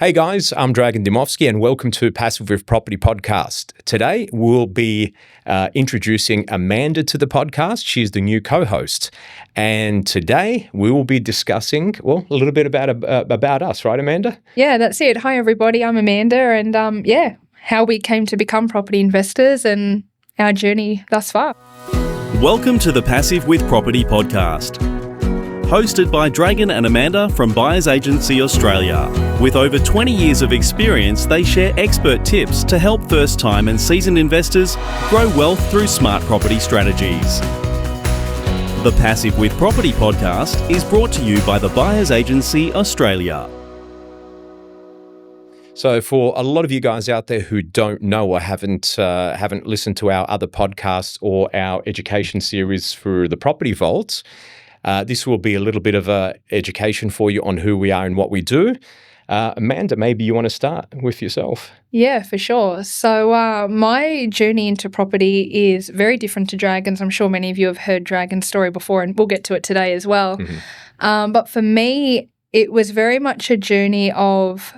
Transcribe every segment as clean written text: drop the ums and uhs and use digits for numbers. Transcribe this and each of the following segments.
Hey guys, I'm Dragan and welcome to Passive with Property podcast. Today we'll be introducing Amanda to the podcast. She's the new co-host, and today we will be discussing, a little bit about us, right, Amanda? Yeah, that's it. Hi everybody, I'm Amanda, and how we came to become property investors and our journey thus far. Welcome to the Passive with Property podcast. Hosted by Dragan and Amanda from Buyers Agency Australia. With over 20 years of experience, they share expert tips to help first-time and seasoned investors grow wealth through smart property strategies. The Passive with Property podcast is brought to you by the Buyers Agency Australia. So for a lot of you guys out there who don't know or haven't listened to our other podcasts or our education series through the Property Vaults, this will be a little bit of a education for you on who we are and what we do. Amanda, maybe you want to start with yourself. Yeah, for sure. So my journey into property is very different to Dragan's. I'm sure many of you have heard Dragan's story before, and we'll get to it today as well. Mm-hmm. But for me, it was very much a journey of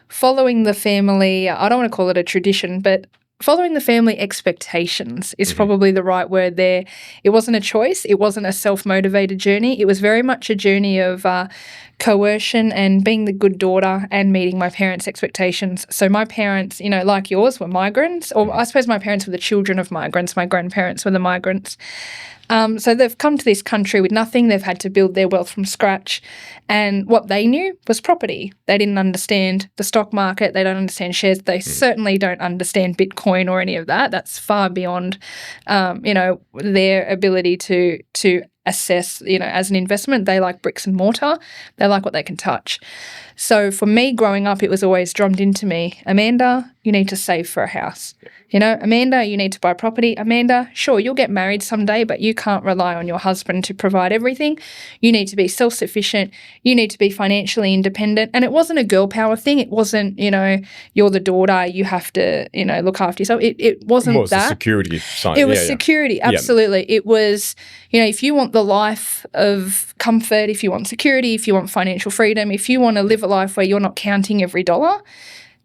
following the family. I don't want to call it a tradition, but following the family expectations is probably the right word there. It wasn't a choice. It wasn't a self-motivated journey. It was very much a journey of coercion and being the good daughter and meeting my parents' expectations. So my parents, like yours, were migrants, or I suppose my parents were the children of migrants. My grandparents were the migrants. So they've come to this country with nothing. They've had to build their wealth from scratch. And what they knew was property. They didn't understand the stock market. They don't understand shares. They certainly don't understand Bitcoin or any of that. That's far beyond, their ability to assess, as an investment. They like bricks and mortar. They like what they can touch. So for me, growing up, it was always drummed into me, Amanda, you need to save for a house. Amanda, you need to buy property. Amanda, sure, you'll get married someday, but you can't rely on your husband to provide everything. You need to be self-sufficient. You need to be financially independent. And it wasn't a girl power thing. It wasn't, you're the daughter, you have to, look after yourself. It wasn't Well, it was that. the security side. It was security, absolutely. Yeah. It was, if you want the life of comfort, if you want security, if you want financial freedom, if you want to live a life where you're not counting every dollar,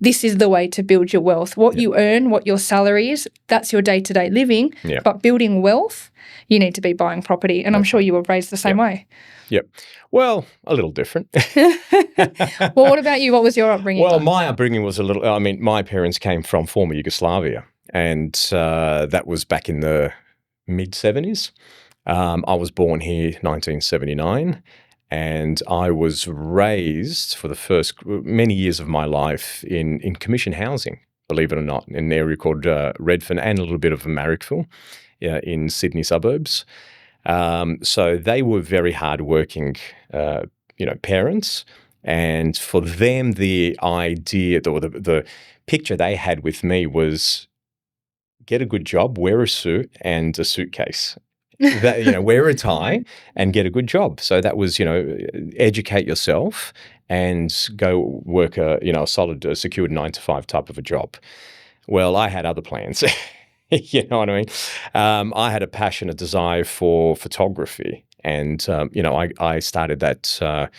this is the way to build your wealth. What you earn, what your salary is, that's your day-to-day living. Yep. But building wealth, you need to be buying property. And I'm sure you were raised the same way. Yep. Well, a little different. Well, what about you? What was your upbringing? Well, my upbringing was my parents came from former Yugoslavia, and that was back in the mid-70s. I was born here 1979. And I was raised for the first many years of my life in commission housing, believe it or not, in an area called Redfern and a little bit of Marrickville in Sydney suburbs. So they were very hardworking, parents. And for them, the idea or the picture they had with me was get a good job, wear a suit and a suitcase. Wear a tie and get a good job. So that was, educate yourself and go work a solid, secured 9-to-5 type of a job. Well, I had other plans. You know what I mean? I had a passion, a desire for photography. And, I started that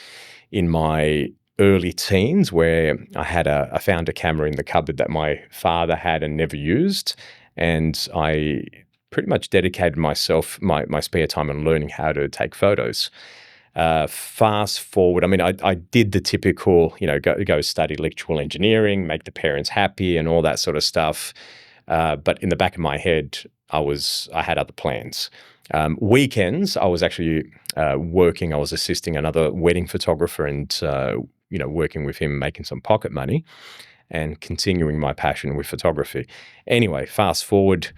in my early teens where I found a camera in the cupboard that my father had and never used. And I pretty much dedicated myself, my spare time on learning how to take photos. Fast forward, I did the typical, go study electrical engineering, make the parents happy and all that sort of stuff. But in the back of my head, I had other plans. Weekends, I was actually working. I was assisting another wedding photographer and, working with him, making some pocket money and continuing my passion with photography. Anyway, fast forward,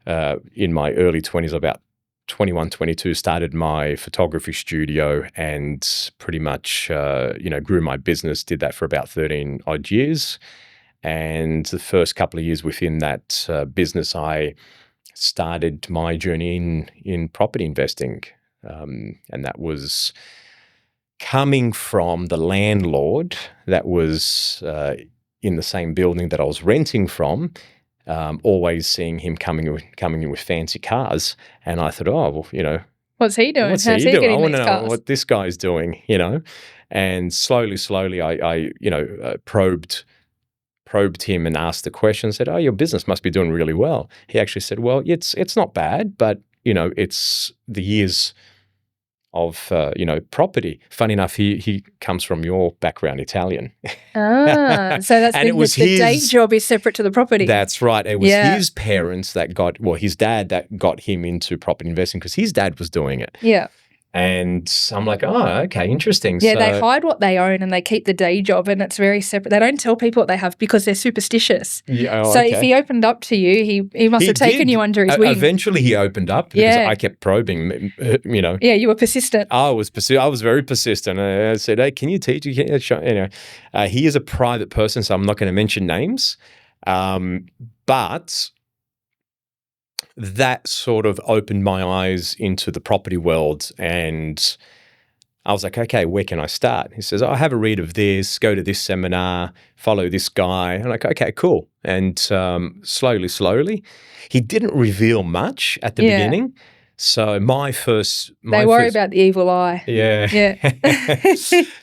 in my early 20s, about 21, 22, started my photography studio and pretty much, grew my business, did that for about 13 odd years. And the first couple of years within that business, I started my journey in property investing. And that was coming from the landlord that was in the same building that I was renting from. Always seeing him coming in with fancy cars. And I thought, What's he doing? What's How's he he doing? I getting want to these know cars? what this guy's doing, And slowly, I probed him and asked the question. Said, "Oh, your business must be doing really well." He actually said, "Well, it's not bad, but it's the years of property." Funny enough, he comes from your background, Italian. So that's And been it was the day his- job is separate to the property. That's right. It was Yeah. his parents his dad that got him into property investing because his dad was doing it. Yeah. And I'm like, oh, okay, interesting. Yeah, So, they hide what they own and they keep the day job, and it's very separate. They don't tell people what they have because they're superstitious. Yeah, so if he opened up to you, he must have taken you under his wing. Eventually, he opened up because I kept probing. Yeah, you were persistent. I was very persistent. I said, "Hey, can you teach?" He is a private person, so I'm not going to mention names. But that sort of opened my eyes into the property world, and I was like, okay, where can I start? He says, have a read of this, go to this seminar, follow this guy. I'm like, okay, cool. And slowly, he didn't reveal much at the beginning. So they worry about the evil eye. Yeah. Yeah.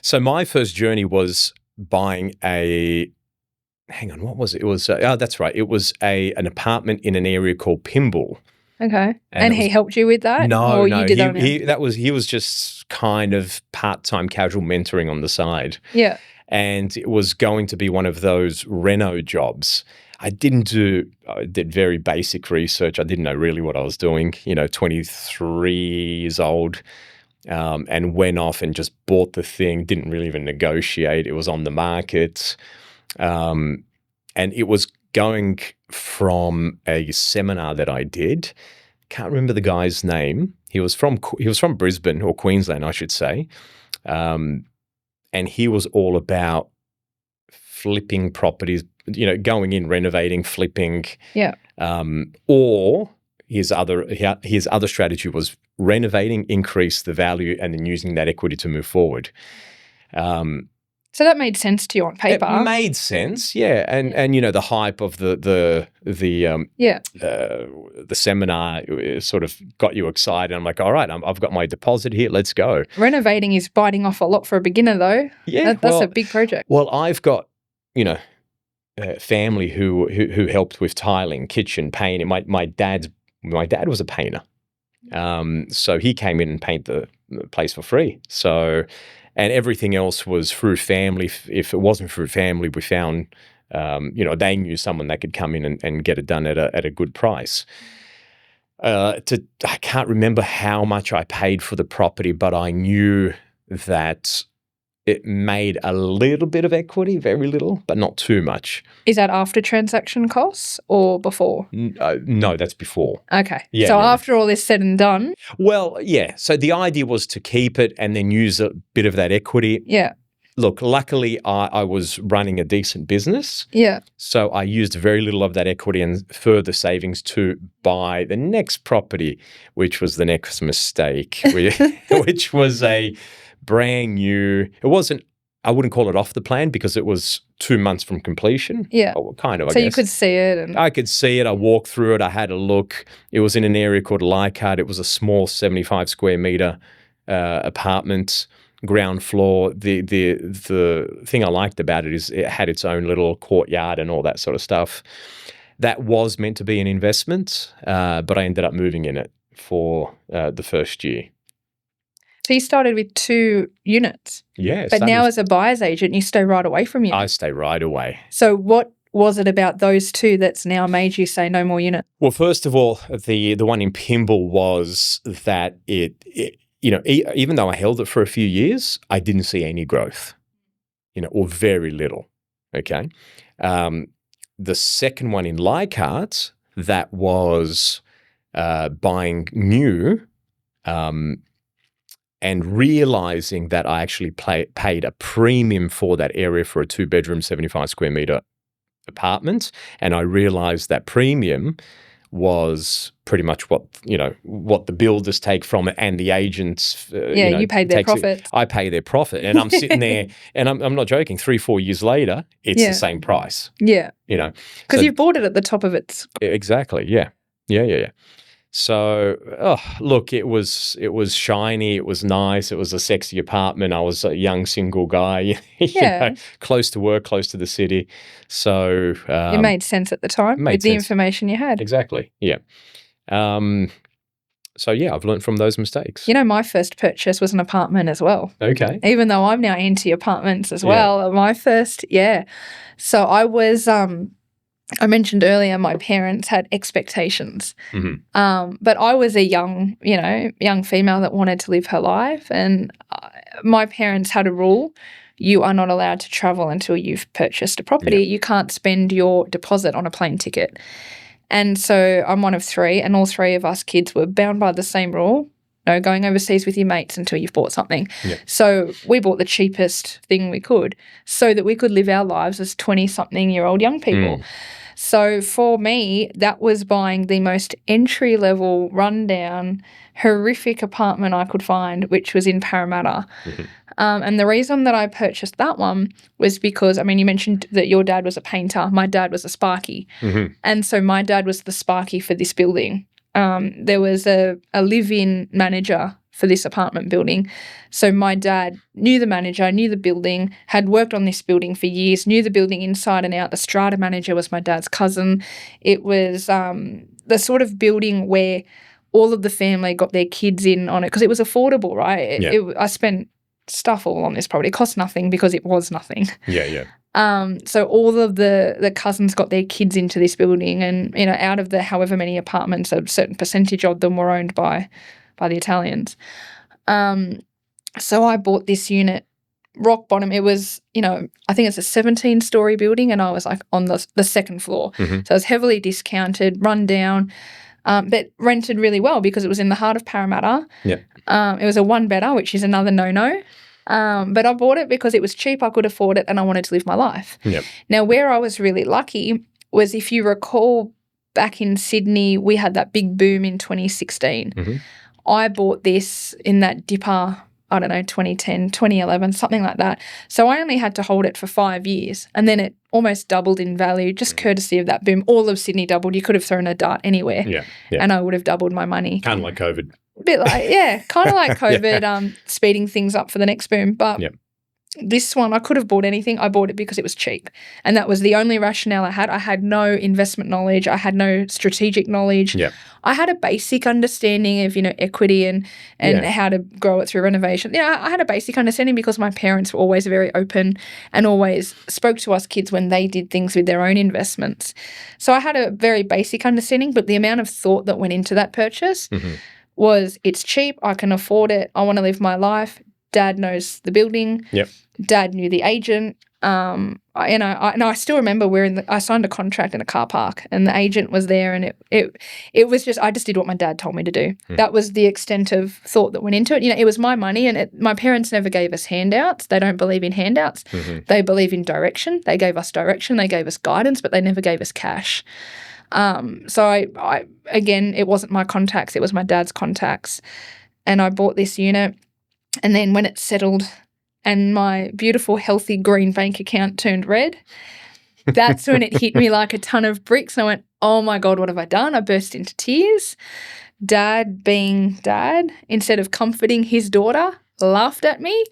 So my first journey was buying hang on, what was it? It was, that's right. It was an apartment in an area called Pymble. Okay. And he helped you with that? No, or you did that on your own? He was just kind of part-time casual mentoring on the side. Yeah. And it was going to be one of those reno jobs. I did very basic research. I didn't know really what I was doing, 23 years old, and went off and just bought the thing, didn't really even negotiate. It was on the market. And it was going from a seminar that I did. Can't remember the guy's name. He was from Brisbane or Queensland, I should say. And he was all about flipping properties, going in, renovating, flipping. Yeah. Or his other strategy was renovating, increase the value, and then using that equity to move forward. So that made sense to you on paper. It made sense, yeah, and the hype of the seminar sort of got you excited. I'm like, all right, I've got my deposit here, let's go. Renovating is biting off a lot for a beginner, though. Yeah, that's a big project. Well, I've got family who helped with tiling, kitchen, painting. My dad was a painter, so he came in and painted the place for free. So. And everything else was through family. If it wasn't through family, we found, they knew someone that could come in and get it done at a good price. I can't remember how much I paid for the property, but I knew that it made a little bit of equity, very little, but not too much. Is that after transaction costs or before? No, that's before. Okay. Yeah, so after all this said and done? Well, yeah. So the idea was to keep it and then use a bit of that equity. Yeah. Look, luckily I was running a decent business. Yeah. So I used very little of that equity and further savings to buy the next property, which was the next mistake, which was a brand new. It wasn't. I wouldn't call it off the plan because it was 2 months from completion. Yeah, kind of. I guess. You could see it. I could see it. I walked through it. I had a look. It was in an area called Leichhardt. It was a small 75 square meter apartment, ground floor. The thing I liked about it is it had its own little courtyard and all that sort of stuff. That was meant to be an investment, but I ended up moving in it for the first year. So you started with 2 units. Yeah. But now as a buyer's agent, you stay right away from units. I stay right away. So what was it about those 2 that's now made you say no more units? Well, first of all, the one in Pymble was that it even though I held it for a few years, I didn't see any growth, or very little. Okay. The second one in Leichhardt, that was buying new, and realizing that I actually paid a premium for that area for a 2-bedroom, 75 square meter apartment. And I realized that premium was pretty much what the builders take from it and the agents. You paid their profit. I pay their profit. And I'm sitting there and I'm not joking, 3-4 years later, it's the same price. Yeah. Because you've bought it at the top of its. Exactly. Yeah. So, look, it was shiny, it was nice, it was a sexy apartment. I was a young single guy, Yeah. close to work, close to the city. So It made sense at the time made with the sense. information you had. Exactly. Yeah. So yeah, I've learned from those mistakes. You know, my first purchase was an apartment as well. Okay. Even though I'm now into apartments as Yeah. well. My first, yeah. So I was, I mentioned earlier, my parents had expectations. But I was a young female that wanted to live her life. And my parents had a rule. You are not allowed to travel until you've purchased a property. Yep. You can't spend your deposit on a plane ticket. And so I'm one of three, and all three of us kids were bound by the same rule. No going overseas with your mates until you've bought something. Yep. So we bought the cheapest thing we could so that we could live our lives as 20-something-year-old young people. So for me, that was buying the most entry-level, rundown, horrific apartment I could find, which was in Parramatta. And the reason that I purchased that one was because, I mean, you mentioned that your dad was a painter. My dad was a sparky. And so my dad was the sparky for this building. There was a live-in manager for this apartment building. So my dad knew the manager, knew the building, had worked on this building for years, knew the building inside and out. The strata manager was my dad's cousin. It was the sort of building where all of the family got their kids in on it because it was affordable, right? I spent stuff all on this property. It cost nothing because it was nothing. So all of the cousins got their kids into this building, and out of the however many apartments, a certain percentage of them were owned by the Italians. So I bought this unit, rock bottom. It was, I think it's a 17-story building, and I was like on the second floor. So it was heavily discounted, run down, but rented really well because it was in the heart of Parramatta. It was a one-bedder, which is another no-no. But I bought it because it was cheap, I could afford it, and I wanted to live my life. Now, where I was really lucky was, if you recall, back in Sydney, we had that big boom in 2016. I bought this in that dipper, I don't know, 2010, 2011, something like that. So I only had to hold it for 5 years, and then it almost doubled in value, just courtesy of that boom. All of Sydney doubled. You could have thrown a dart anywhere, and I would have doubled my money. Kind of like COVID. Bit like, kind of like COVID, speeding things up for the next boom. But this one, I could have bought anything. I bought it because it was cheap. And that was the only rationale I had. I had no investment knowledge. I had no strategic knowledge. I had a basic understanding of, equity and how to grow it through renovation. I had a basic understanding because my parents were always very open and always spoke to us kids when they did things with their own investments. So I had a very basic understanding, but the amount of thought that went into that purchase was, it's cheap, I can afford it, I want to live my life. Dad knows the building. Dad knew the agent. I still remember I signed a contract in a car park, and the agent was there, and it was just, I just did what my dad told me to do. That was the extent of thought that went into it. It was my money, and my parents never gave us handouts. They don't believe in handouts. They believe in direction. They gave us direction. They gave us guidance, but they never gave us cash. So I again, it wasn't my contacts, it was my dad's contacts. And I bought this unit, and then when it settled and my beautiful, healthy green bank account turned red, that's when it hit me like a ton of bricks. I went, oh my God, what have I done? I burst into tears. Dad, being dad, instead of comforting his daughter, laughed at me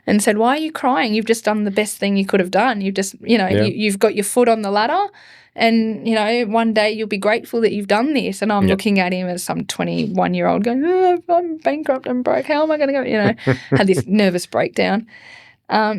and said, why are you crying? You've just done the best thing you could have done. You've just, you've got your foot on the ladder, and, one day you'll be grateful that you've done this. And I'm looking at him as some 21-year-old going, I'm bankrupt, I'm broke, how am I going to go? Had this nervous breakdown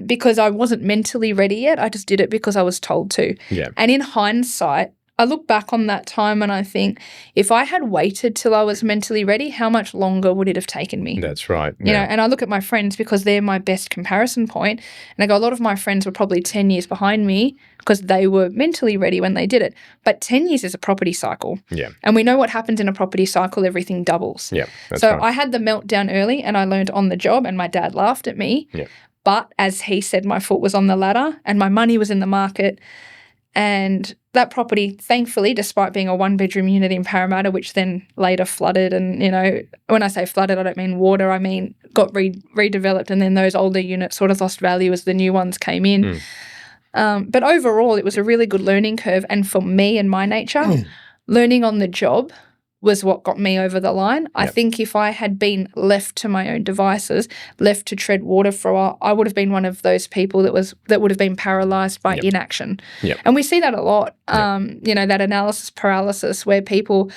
because I wasn't mentally ready yet. I just did it because I was told to. And in hindsight, I look back on that time and I think, if I had waited till I was mentally ready, how much longer would it have taken me? That's right. And I look at my friends because they're my best comparison point, and I go, a lot of my friends were probably 10 years behind me because they were mentally ready when they did it. But 10 years is a property cycle. And we know what happens in a property cycle, everything doubles. That's so right. I had the meltdown early, and I learned on the job, and my dad laughed at me. But as he said, my foot was on the ladder and my money was in the market. And that property, thankfully, despite being a one-bedroom unit in Parramatta, which then later flooded, and, when I say flooded, I don't mean water, I mean got redeveloped, and then those older units sort of lost value as the new ones came in. But overall, it was a really good learning curve. And for me and my nature, learning on the job was what got me over the line. I think if I had been left to my own devices, left to tread water for a while, I would have been one of those people that would have been paralysed by inaction. And we see that a lot, you know, that analysis paralysis where people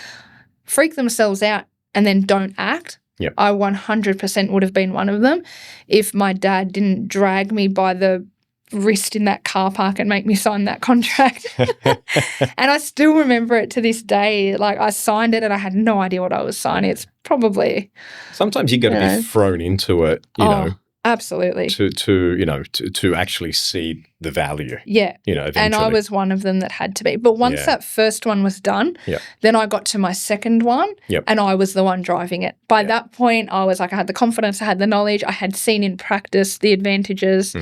freak themselves out and then don't act. I 100% would have been one of them if my dad didn't drag me by the wrist in that car park and make me sign that contract. And I still remember it to this day. Like, I signed it and I had no idea what I was signing. It's probably... Sometimes you got to be thrown into it, you know. Absolutely. To actually see the value. Yeah. You know, eventually. And I was one of them that had to be. But once that first one was done, then I got to my second one and I was the one driving it. By that point, I was like, I had the confidence, I had the knowledge, I had seen in practice the advantages.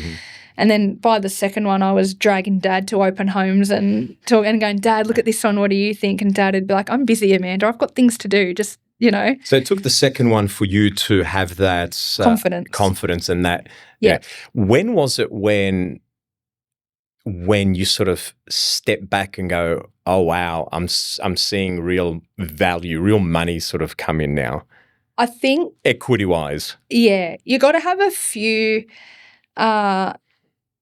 And then by the second one, I was dragging Dad to open homes and going, Dad, look at this one. What do you think? And Dad would be like, I'm busy, Amanda. I've got things to do. Just, you know. So it took the second one for you to have that confidence and that. Yeah. When was it when you sort of step back and go, oh, wow, I'm seeing real value, real money sort of come in now? I think. Equity-wise. Yeah. You got to have a few.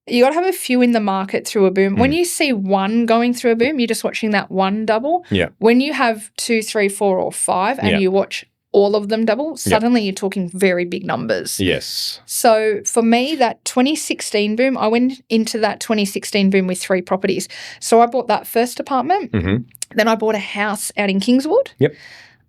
You got to have a few in the market through a boom. When you see one going through a boom, you're just watching that one double. When you have 2, 3, 4, or 5 and you watch all of them double, suddenly you're talking very big numbers. Yes. So for me, that 2016 boom, I went into that 2016 boom with 3 properties. So I bought that first apartment. Then I bought a house out in Kingswood.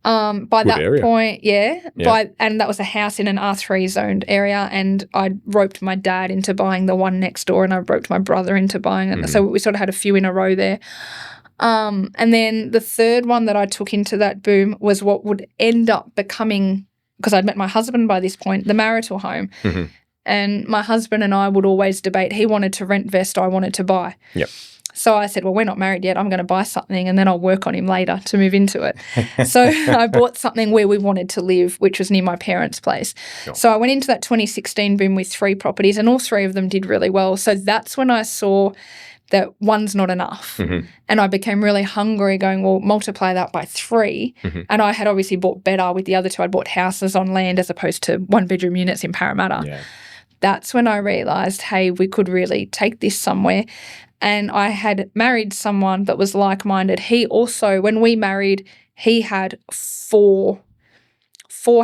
By Good that area. point, and that was a house in an R3 zoned area, and I roped my dad into buying the one next door, and I roped my brother into buying it. So we sort of had a few in a row there. And then the third one that I took into that boom was what would end up becoming, because I'd met my husband by this point, the marital home. And my husband and I would always debate. He wanted to rent vest, I wanted to buy. So I said, well, we're not married yet. I'm going to buy something and then I'll work on him later to move into it. So I bought something where we wanted to live, which was near my parents' place. So I went into that 2016 boom with 3 properties and all 3 of them did really well. So that's when I saw that one's not enough. And I became really hungry going, well, multiply that by 3. And I had obviously bought better with the other 2. I'd bought houses on land as opposed to 1-bedroom units in Parramatta. That's when I realised, hey, we could really take this somewhere. And I had married someone that was like-minded. He also, when we married, he had 4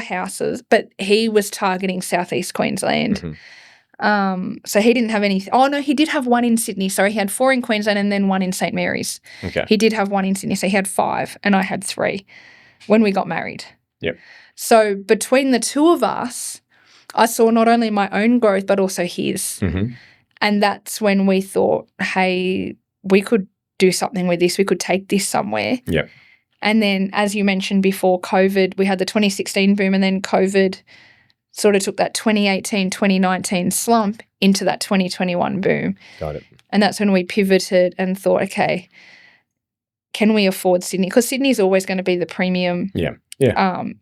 houses, but he was targeting southeast Queensland. So he didn't have any. Oh, no, he did have 1 in Sydney. Sorry, he had 4 in Queensland and then 1 in St. Mary's. He did have 1 in Sydney, so he had 5 and I had 3 when we got married. So between the 2 of us, I saw not only my own growth but also his. And that's when we thought, hey, we could do something with this. We could take this somewhere. And then, as you mentioned before, COVID, we had the 2016 boom and then COVID sort of took that 2018, 2019 slump into that 2021 boom. Got it. And that's when we pivoted and thought, okay, can we afford Sydney? Because Sydney is always going to be the premium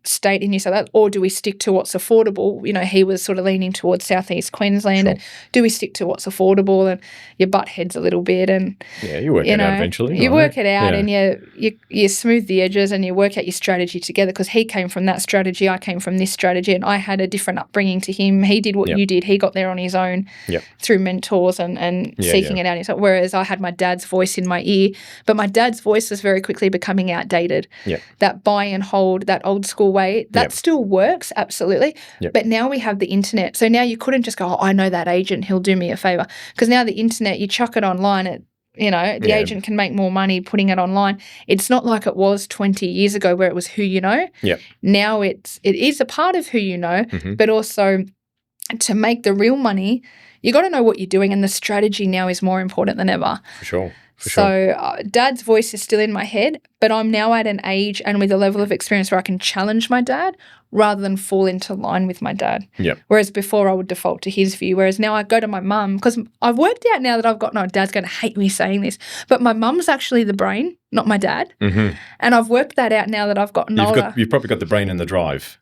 state in New South Wales, or do we stick to what's affordable? You know, he was sort of leaning towards southeast Queensland, and do we stick to what's affordable? And you butt heads a little bit, and you work it out eventually. You work it out, and you smooth the edges, and you work out your strategy together. Because he came from that strategy, I came from this strategy, and I had a different upbringing to him. He did what you did. He got there on his own through mentors and seeking it out himself. Whereas I had my dad's voice in my ear, but my dad's voice was very quickly becoming outdated. That buy and hold, that old school way, that still works, absolutely. But now we have the internet. So now you couldn't just go, oh, I know that agent, he'll do me a favour. Because now the internet, you chuck it online, the agent can make more money putting it online. It's not like it was 20 years ago where it was who you know. Now it is a part of who you know, but also to make the real money, you got to know what you're doing, and the strategy now is more important than ever. For sure. So Dad's voice is still in my head, but I'm now at an age and with a level of experience where I can challenge my dad rather than fall into line with my dad. Whereas before I would default to his view, whereas now I go to my mum, because I've worked out now that I've got, no, Dad's going to hate me saying this, but my mum's actually the brain, not my dad. And I've worked that out now that I've gotten older. You've probably got the brain and the drive.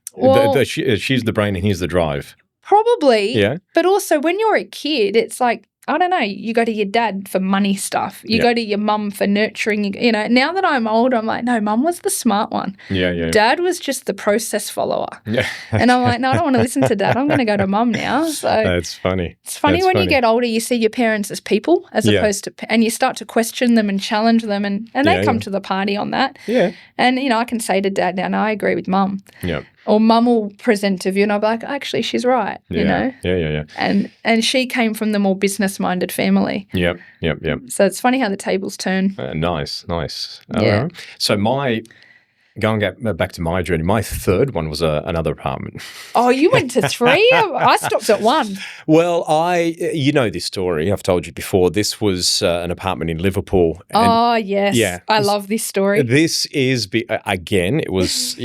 She's the brain and he's the drive. Probably. But also when you're a kid, it's like, I don't know, you go to your dad for money stuff. You go to your mum for nurturing. You know, now that I'm older, I'm like, no, mum was the smart one. Yeah. Dad was just the process follower. Yeah. And I'm like, no, I don't want to listen to dad. I'm going to go to mum now. So That's funny. it's funny when you get older, you see your parents as people as opposed to, and you start to question them and challenge them, and they come to the party on that. Yeah. And, you know, I can say to dad now, no, I agree with mum. Yeah. Or mum will present to you and I'll be like, actually, she's right, you know. Yeah. And she came from the more business-minded family. Yep. So it's funny how the tables turn. Nice. Yeah. So going back to my journey, my third one was another apartment. Oh, you went to 3? I stopped at 1. Well, you know this story. I've told you before. This was an apartment in Liverpool. Oh, yes. Yeah. I love this story. This is, again, it was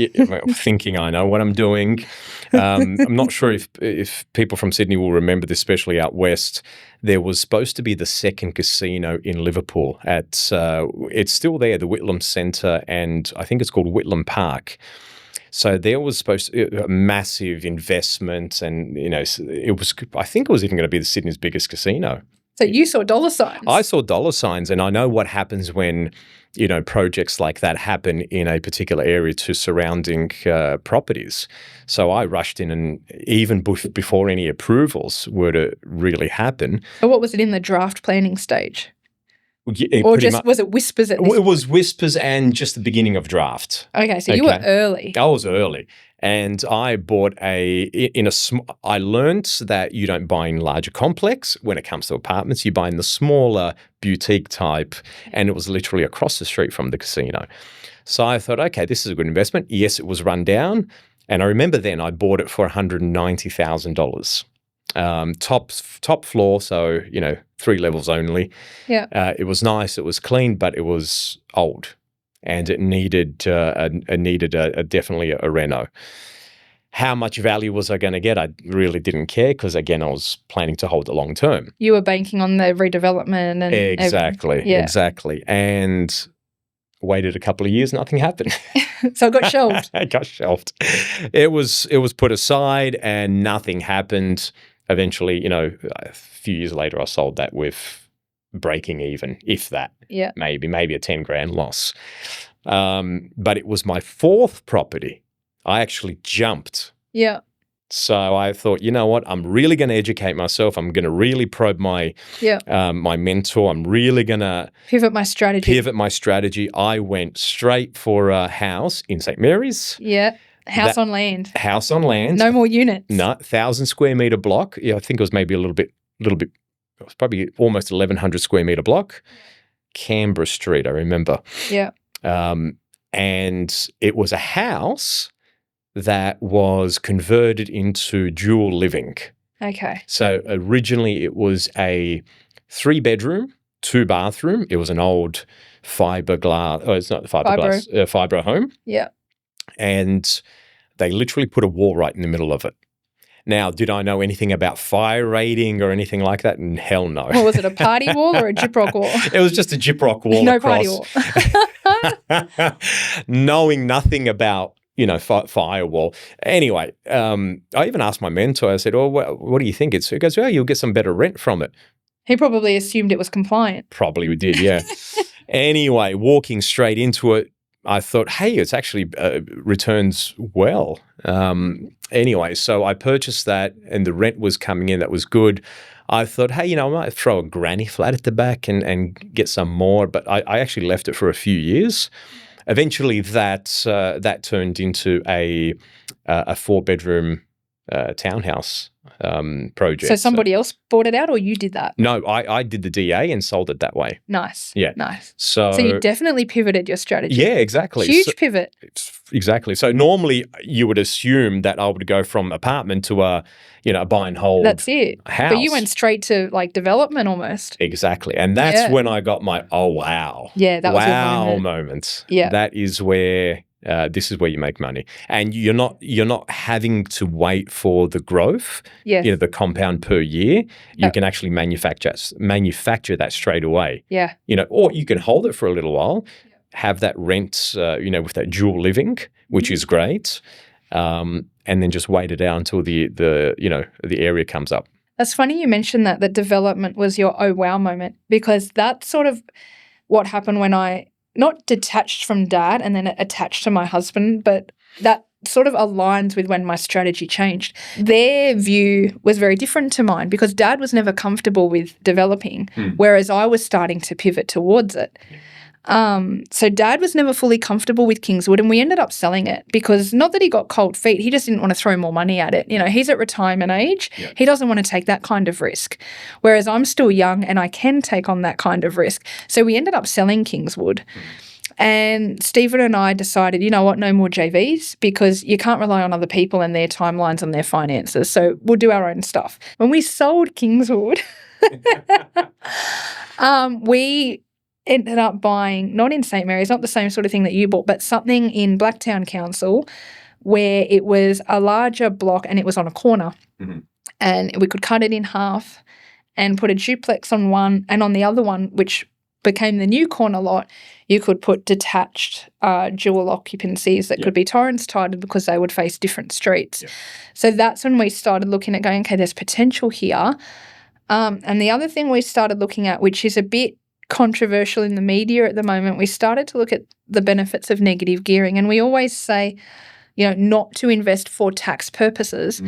thinking I know what I'm doing. I'm not sure if people from Sydney will remember this, especially out west. There was supposed to be the second casino in Liverpool it's still there, the Whitlam Centre, and I think it's called Whitlam Park. So there was supposed to be a massive investment, and I think it was even going to be Sydney's biggest casino. So you saw dollar signs. I saw dollar signs, and I know what happens when, projects like that happen in a particular area to surrounding properties. So I rushed in, and even before any approvals were to really happen. So what was it in the draft planning stage? Yeah, or just was it whispers at this It was whispers and just the beginning of draft. Okay, so you were early. I was early. And I bought I learned that you don't buy in larger complex when it comes to apartments. You buy in the smaller boutique type, and it was literally across the street from the casino. So I thought, okay, this is a good investment. Yes, it was run down. And I remember then I bought it for $190,000. Top floor, so 3 levels only. Yeah. It was nice. It was clean, but it was old. And it needed definitely a reno. How much value was I going to get? I really didn't care because, again, I was planning to hold it long term. You were banking on the redevelopment and exactly. And waited a couple of years, nothing happened. So it got shelved. It got shelved. It was put aside, and nothing happened. Eventually, a few years later, I sold that with breaking even, if that. Yeah. Maybe a 10 grand loss. But it was my 4th property. I actually jumped. Yeah. So I thought, you know what? I'm really going to educate myself. I'm going to really probe my mentor. I'm really going to pivot my strategy. I went straight for a house in St. Mary's. Yeah. House on land. No more units. No, 1,000 square meter block. Yeah, I think it was maybe a little bit. It was probably almost 1,100 square meter block. Canberra Street, I remember. Yeah. And it was a house that was converted into dual living. Okay. So originally it was a 3-bedroom, 2-bathroom. It was an old fiberglass. Oh, it's not fiberglass. Fibro home. Yeah. And they literally put a wall right in the middle of it. Now, did I know anything about fire rating or anything like that? Hell no. Well, was it a party wall or a gyprock wall? It was just a gyprock wall. No across. Party wall. Knowing nothing about, firewall. Anyway, I even asked my mentor, I said, oh, what do you think? He goes, well, you'll get some better rent from it. He probably assumed it was compliant. Probably did, yeah. Anyway, walking straight into it, I thought, hey, it's actually returns well. Anyway, so I purchased that, and the rent was coming in. That was good. I thought, hey, I might throw a granny flat at the back and get some more. But I actually left it for a few years. Eventually, that turned into a 4-bedroom townhouse project. So somebody else bought it out, or you did that? No, I did the DA and sold it that way. Nice. Yeah. Nice. So you definitely pivoted your strategy. Yeah, exactly. Huge pivot. Exactly. So normally you would assume that I would go from apartment to a buy and hold. That's it. House. But you went straight to like development almost. Exactly. And that's when I got my wow. Yeah, that was your moment. Yeah. That is where this is where you make money, and you're not having to wait for the growth. Yeah. The compound per year. You can actually manufacture that straight away. Yeah. Or you can hold it for a little while, have that rent, with that dual living, which is great, and then just wait it out until the area comes up. That's funny you mentioned that development was your oh wow moment, because that's sort of what happened when I not detached from dad and then attached to my husband, but that sort of aligns with when my strategy changed. Their view was very different to mine because dad was never comfortable with developing, whereas I was starting to pivot towards it. So dad was never fully comfortable with Kingswood, and we ended up selling it because not that he got cold feet, he just didn't want to throw more money at it. You know, he's at retirement age. Yeah. He doesn't want to take that kind of risk, whereas I'm still young and I can take on that kind of risk. So we ended up selling Kingswood. And Stephen and I decided, you know what, no more JVs, because you can't rely on other people and their timelines and their finances. So we'll do our own stuff. When we sold Kingswood, we ended up buying, not in St. Mary's, not the same sort of thing that you bought, but something in Blacktown Council where it was a larger block and it was on a corner. And we could cut it in half and put a duplex on one, and on the other one, which became the new corner lot, you could put detached dual occupancies that could be Torrens titled because they would face different streets. Yeah. So that's when we started looking at going, okay, there's potential here. And the other thing we started looking at, which is a bit controversial in the media at the moment, we started to look at the benefits of negative gearing. And we always say, you know, not to invest for tax purposes,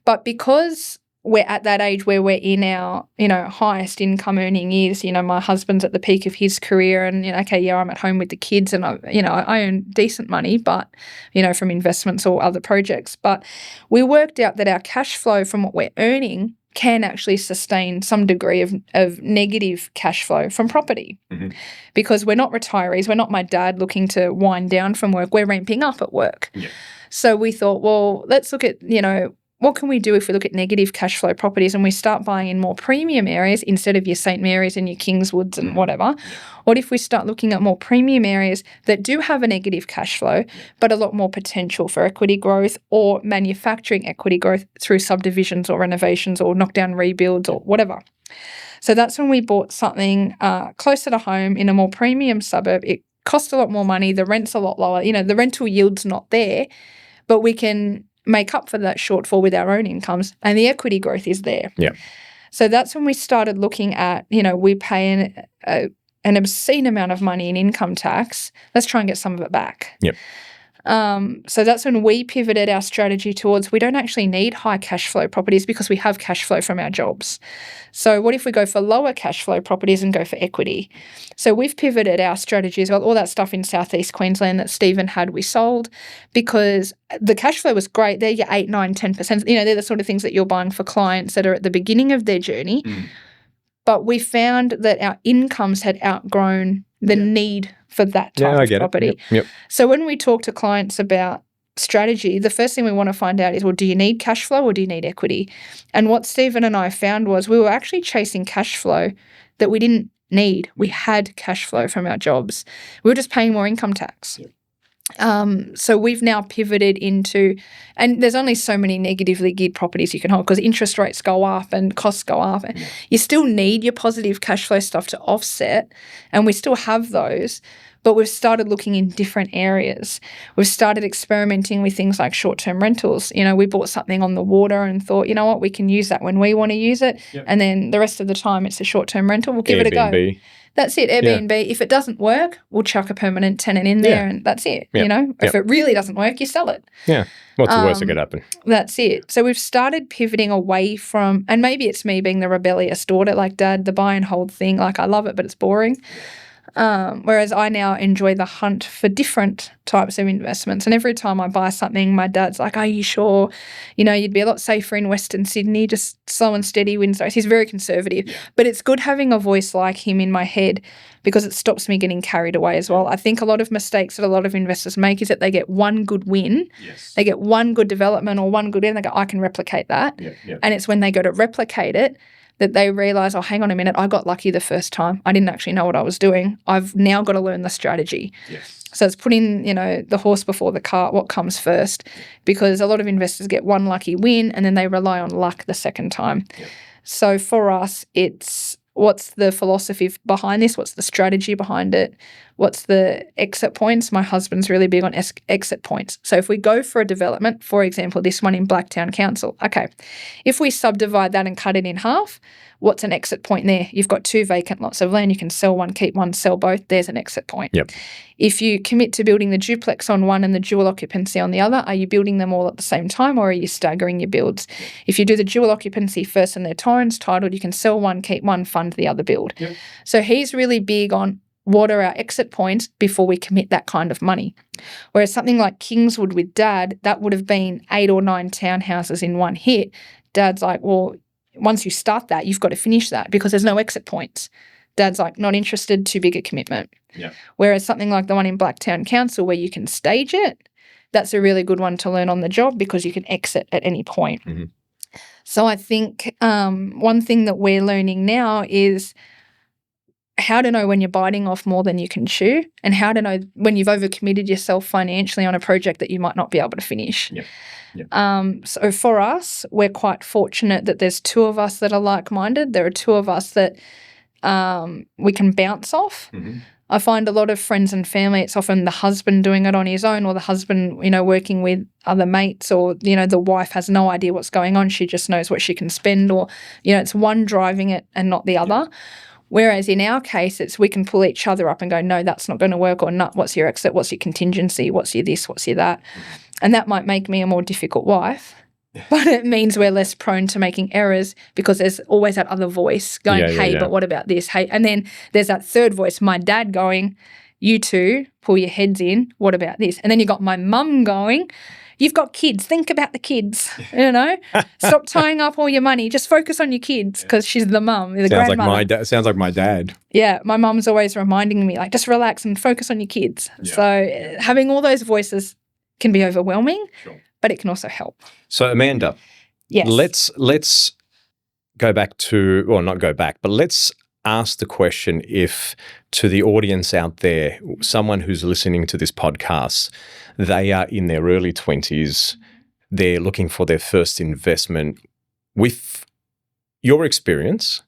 but because we're at that age where we're in our, you know, highest income earning years. You know, my husband's at the peak of his career and, you know, okay, yeah, I'm at home with the kids and, I earn decent money, but, you know, from investments or other projects. But we worked out that our cash flow from what we're earning can actually sustain some degree of negative cash flow from property because we're not retirees. We're not my dad looking to wind down from work. We're ramping up at work. Yeah. So we thought, well, let's look at, you know, what can we do if we look at negative cash flow properties and we start buying in more premium areas instead of your St. Mary's and your Kingswoods and whatever? What if we start looking at more premium areas that do have a negative cash flow but a lot more potential for equity growth or manufacturing equity growth through subdivisions or renovations or knockdown rebuilds or whatever? So that's when we bought something closer to home in a more premium suburb. It cost a lot more money. The rent's a lot lower. You know, the rental yield's not there, but we can make up for that shortfall with our own incomes and the equity growth is there. Yeah. So that's when we started looking at, you know, we pay an obscene amount of money in income tax. Let's try and get some of it back. Yep. So that's when we pivoted our strategy towards we don't actually need high cash flow properties because we have cash flow from our jobs. So what if we go for lower cash flow properties and go for equity? So we've pivoted our strategies, well, all that stuff in Southeast Queensland that Stephen had, we sold because the cash flow was great. They're your 8, 9, 10%. You know, they're the sort of things that you're buying for clients that are at the beginning of their journey. But we found that our incomes had outgrown the need for that type of property. Yep. So when we talk to clients about strategy, the first thing we want to find out is, well, do you need cash flow or do you need equity? And what Stephen and I found was we were actually chasing cash flow that we didn't need. We had cash flow from our jobs. We were just paying more income tax. Yep. So we've now pivoted into, and there's only so many negatively geared properties you can hold because interest rates go up and costs go up. Yeah. You still need your positive cash flow stuff to offset, and we still have those, but we've started looking in different areas. We've started experimenting with things like short-term rentals. You know, we bought something on the water and thought, you know what, we can use that when we want to use it, and then the rest of the time it's a short-term rental. We'll give it a go. That's it, Airbnb. Yeah. If it doesn't work, we'll chuck a permanent tenant in there and that's it, you know. If it really doesn't work, you sell it. Yeah. What's the worst that could happen? That's it. So we've started pivoting away from, and maybe it's me being the rebellious daughter, like Dad, the buy and hold thing, like I love it, but it's boring. Whereas I now enjoy the hunt for different types of investments. And every time I buy something, my dad's like, are you sure? You know, you'd be a lot safer in Western Sydney, just slow and steady wins those. He's very conservative. Yeah. But it's good having a voice like him in my head because it stops me getting carried away as well. I think a lot of mistakes that a lot of investors make is that they get one good win, they get one good development or one good win, they go, I can replicate that. And it's when they go to replicate it that they realise, oh, hang on a minute, I got lucky the first time. I didn't actually know what I was doing. I've now got to learn the strategy. Yes. So it's putting, you know, the horse before the cart, what comes first, because a lot of investors get one lucky win and then they rely on luck the second time. Yep. So for us, it's What's the philosophy behind this? What's the strategy behind it? What's the exit points? My husband's really big on exit points. So if we go for a development, for example, this one in Blacktown Council, okay, if we subdivide that and cut it in half, what's an exit point there? You've got 2 vacant lots of land. You can sell one, keep one, sell both. There's an exit point. Yep. If you commit to building the duplex on one and the dual occupancy on the other, are you building them all at the same time, or are you staggering your builds? If you do the dual occupancy first and they're Torrens titled, you can sell one, keep one, fund the other build. Yep. So he's really big on what are our exit points before we commit that kind of money. Whereas something like Kingswood with Dad, that would have been 8 or 9 townhouses in one hit. Dad's like, well, once you start that, you've got to finish that because there's no exit points. Dad's like, not interested, too big a commitment. Yeah. Whereas something like the one in Blacktown Council where you can stage it, that's a really good one to learn on the job because you can exit at any point. Mm-hmm. So I think one thing that we're learning now is how to know when you're biting off more than you can chew, and how to know when you've overcommitted yourself financially on a project that you might not be able to finish. Yeah. So for us, we're quite fortunate that there's 2 of us that are like-minded. There are 2 of us that we can bounce off. Mm-hmm. I find a lot of friends and family, it's often the husband doing it on his own, or the husband, working with other mates, or, the wife has no idea what's going on. She just knows what she can spend, or, it's one driving it and not the other. Yeah. Whereas in our case, it's we can pull each other up and go, no, that's not going to work, or no, what's your exit, what's your contingency, what's your this, what's your that. And that might make me a more difficult wife, but it means we're less prone to making errors because there's always that other voice going, hey, but what about this? Hey, and then there's that third voice, my dad going, you two, pull your heads in, what about this? And then you got my mum going, you've got kids, think about the kids, Stop tying up all your money, just focus on your kids, because she's the mum, the grandmother. Sounds like my dad. Yeah, my mum's always reminding me, like, just relax and focus on your kids. Yeah. So having all those voices can be overwhelming, but it can also help. So Amanda, yes, let's go back to, or not go back, but let's ask the question, if to the audience out there, someone who's listening to this podcast, they are in their early 20s, they're looking for their first investment. With your experience,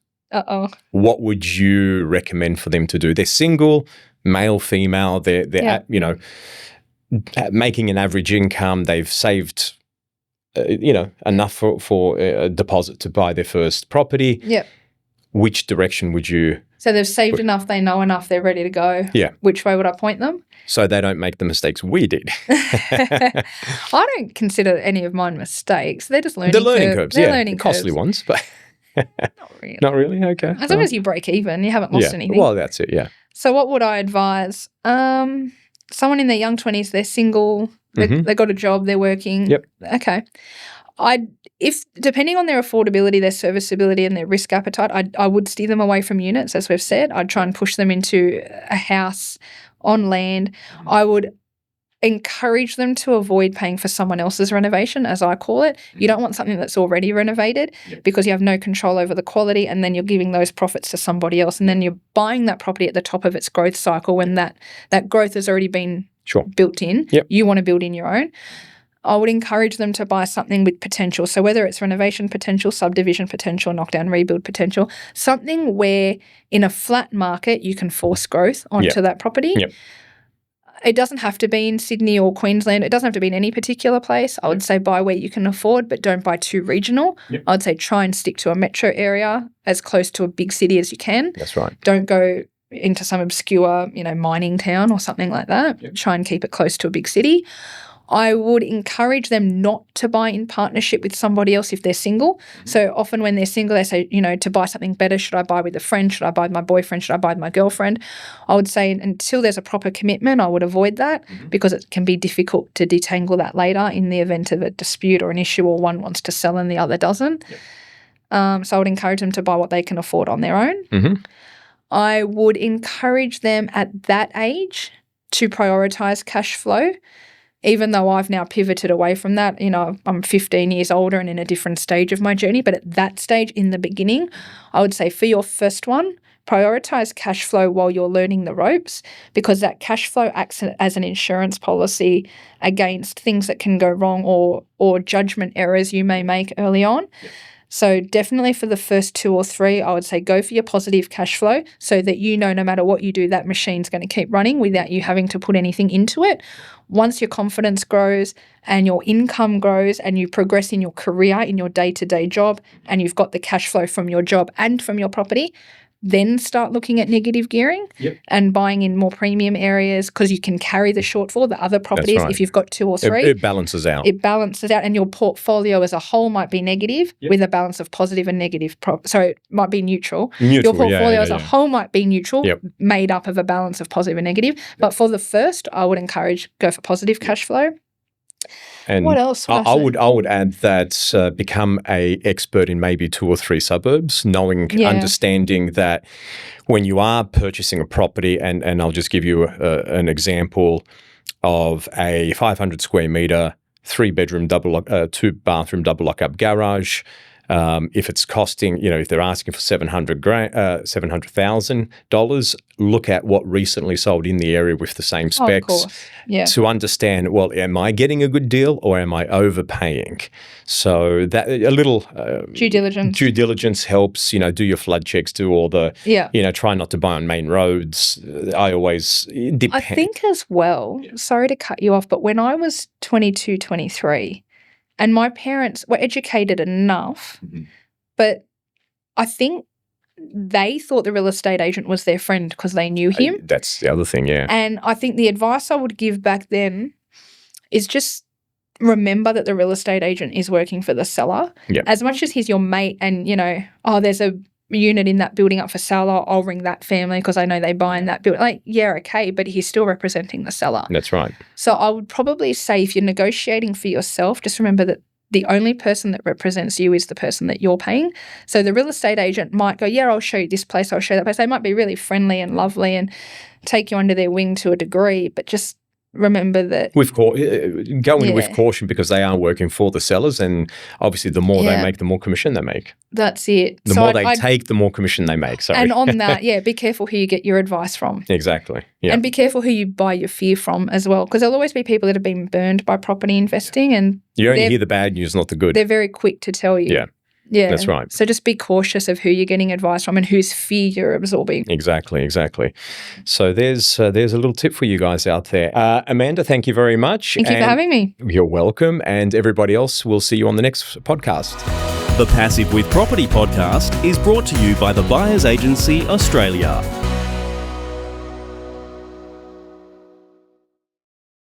what would you recommend for them to do? They're single, male, female, they're making an average income, they've saved enough for a deposit to buy their first property. Yep. Which direction would you? So they've saved enough, they know enough, they're ready to go. Yeah. Which way would I point them? So they don't make the mistakes we did. I don't consider any of mine mistakes. They're just learning curves. They're yeah, learning costly curves. ones, but not really. Not really? Okay. As long as you break even, you haven't lost anything. Well, that's it, yeah. So what would I advise? Someone in their young 20s, they're single, they got a job, they're working. Yep. Okay. If depending on their affordability, their serviceability, and their risk appetite, I would steer them away from units, as we've said. I'd try and push them into a house on land. I would encourage them to avoid paying for someone else's renovation, as I call it. You don't want something that's already renovated because you have no control over the quality, and then you're giving those profits to somebody else, and then you're buying that property at the top of its growth cycle when that growth has already been built in. Yep. You want to build in your own. I would encourage them to buy something with potential. So whether it's renovation potential, subdivision potential, knockdown rebuild potential, something where in a flat market you can force growth onto that property. Yep. It doesn't have to be in Sydney or Queensland. It doesn't have to be in any particular place. I would say buy where you can afford, but don't buy too regional. Yep. I would say try and stick to a metro area as close to a big city as you can. That's right. Don't go into some obscure, mining town or something like that. Yep. Try and keep it close to a big city. I would encourage them not to buy in partnership with somebody else if they're single. So often when they're single, they say, to buy something better, should I buy with a friend? Should I buy with my boyfriend? Should I buy with my girlfriend? I would say until there's a proper commitment, I would avoid that because it can be difficult to detangle that later in the event of a dispute or an issue, or one wants to sell and the other doesn't. Yep. So I would encourage them to buy what they can afford on their own. I would encourage them at that age to prioritise cash flow. Even though I've now pivoted away from that, I'm 15 years older and in a different stage of my journey. But at that stage in the beginning, I would say for your first one, prioritise cash flow while you're learning the ropes, because that cash flow acts as an insurance policy against things that can go wrong or judgment errors you may make early on. So definitely for the first 2 or 3, I would say go for your positive cash flow so that no matter what you do, that machine's going to keep running without you having to put anything into it. Once your confidence grows and your income grows and you progress in your career, in your day-to-day job, and you've got the cash flow from your job and from your property, then start looking at negative gearing and buying in more premium areas because you can carry the shortfall, the other properties, if you've got 2 or 3. It balances out. It balances out, and your portfolio as a whole might be negative with a balance of positive and negative. It might be neutral. Your portfolio as a whole might be neutral, made up of a balance of positive and negative. But for the first, I would encourage go for positive cash flow. And what else? I would add that become a expert in maybe 2 or 3 suburbs, understanding that when you are purchasing a property, and I'll just give you an example of a 500 square meter, 3-bedroom, 2-bathroom, double lock-up garage. If it's costing, if they're asking for $700,000, look at what recently sold in the area with the same specs to understand, well, am I getting a good deal or am I overpaying? So that a little due diligence helps, do your flood checks, do all the, try not to buy on main roads. I always depend. I think as well, sorry to cut you off, but when I was 22, 23, and my parents were educated enough, but I think they thought the real estate agent was their friend because they knew him. That's the other thing, yeah. And I think the advice I would give back then is just remember that the real estate agent is working for the seller. Yep. As much as he's your mate and, there's a unit in that building up for sale, I'll ring that family because I know they buy in that building. Okay, but he's still representing the seller. That's right. So I would probably say if you're negotiating for yourself, just remember that the only person that represents you is the person that you're paying. So the real estate agent might go, I'll show you this place, I'll show you that place. They might be really friendly and lovely and take you under their wing to a degree, but just remember that go in with caution because they are working for the sellers, and obviously the more they make, the more commission they make. That's it. The more they take, the more commission they make. Sorry. And on that, be careful who you get your advice from. Exactly. Yeah. And be careful who you buy your fear from as well, because there'll always be people that have been burned by property investing, and you only hear the bad news, not the good. They're very quick to tell you. Yeah, that's right. So just be cautious of who you're getting advice from and whose fear you're absorbing. Exactly. So there's a little tip for you guys out there. Amanda, thank you very much. Thank you for having me. You're welcome. And everybody else, we'll see you on the next podcast. The Passive with Property podcast is brought to you by the Buyers Agency Australia.